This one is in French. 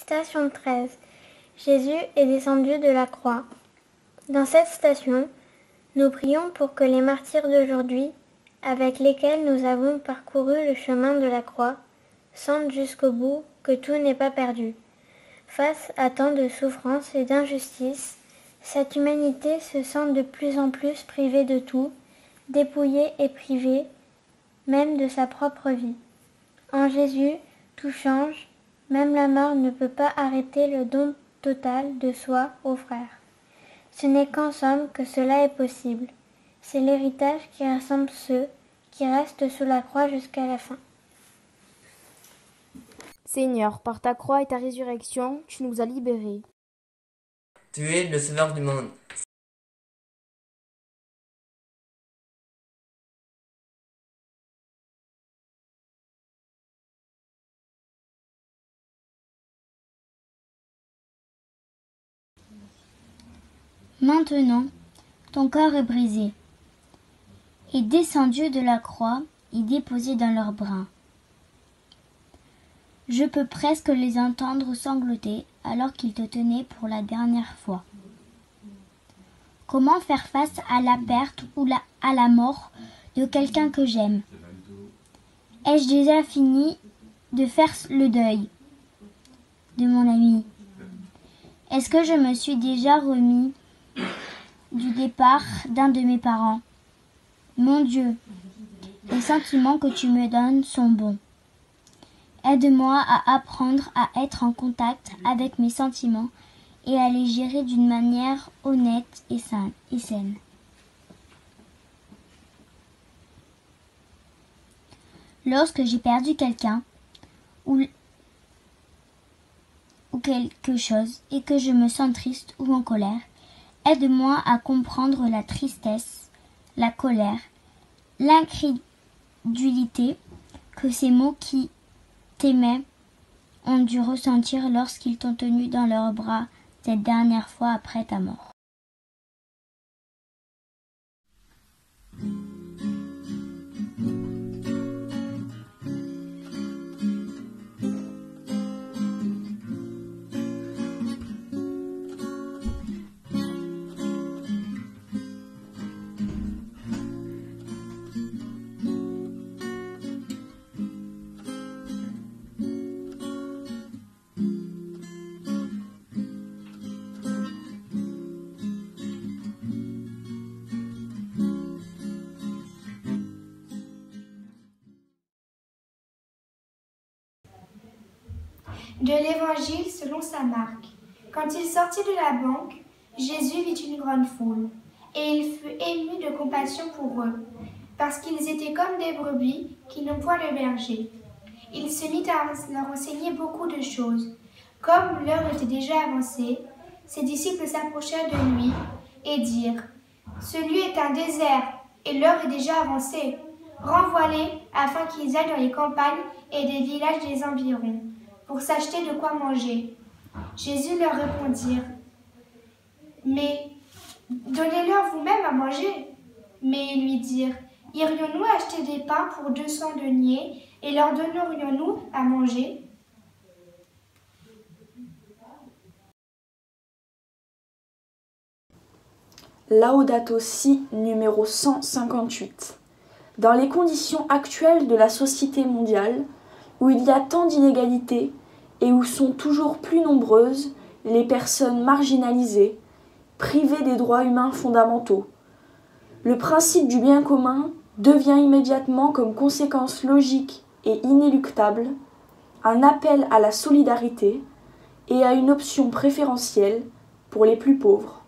Station 13. Jésus est descendu de la croix. Dans cette station, nous prions pour que les martyrs d'aujourd'hui, avec lesquels nous avons parcouru le chemin de la croix, sentent jusqu'au bout que tout n'est pas perdu. Face à tant de souffrances et d'injustices, cette humanité se sent de plus en plus privée de tout, dépouillée et privée, même de sa propre vie. En Jésus, tout change, même la mort ne peut pas arrêter le don total de soi aux frères. Ce n'est qu'en somme que cela est possible. C'est l'héritage qui rassemble ceux qui restent sous la croix jusqu'à la fin. Seigneur, par ta croix et ta résurrection, tu nous as libérés. Tu es le sauveur du monde. Maintenant, ton corps est brisé, et descendu de la croix et déposé dans leurs bras. Je peux presque les entendre sangloter alors qu'ils te tenaient pour la dernière fois. Comment faire face à la perte ou à la mort de quelqu'un que j'aime? Ai-je déjà fini de faire le deuil de mon ami? Est-ce que je me suis déjà remis du départ d'un de mes parents? Mon Dieu, les sentiments que tu me donnes sont bons. Aide-moi à apprendre à être en contact avec mes sentiments et à les gérer d'une manière honnête et saine. Lorsque j'ai perdu quelqu'un ou quelque chose et que je me sens triste ou en colère, aide-moi à comprendre la tristesse, la colère, l'incrédulité que ces mots qui t'aimaient ont dû ressentir lorsqu'ils t'ont tenu dans leurs bras cette dernière fois après ta mort. De l'Évangile selon saint Marc. Quand il sortit de la banque, Jésus vit une grande foule, et il fut ému de compassion pour eux, parce qu'ils étaient comme des brebis qui n'ont point de berger. Il se mit à leur enseigner beaucoup de choses. Comme l'heure était déjà avancée, ses disciples s'approchèrent de lui et dirent : « Ce lieu est un désert, et l'heure est déjà avancée. Renvoie-les afin qu'ils aillent dans les campagnes et des villages des environs, pour s'acheter de quoi manger. » Jésus leur répondit : « Mais donnez-leur vous-même à manger. » Mais ils lui dirent : « Irions-nous acheter des pains pour 200 deniers et leur donnerions-nous à manger ?» Laudato Si numéro 158. Dans les conditions actuelles de la société mondiale, où il y a tant d'inégalités et où sont toujours plus nombreuses les personnes marginalisées, privées des droits humains fondamentaux, le principe du bien commun devient immédiatement, comme conséquence logique et inéluctable, un appel à la solidarité et à une option préférentielle pour les plus pauvres.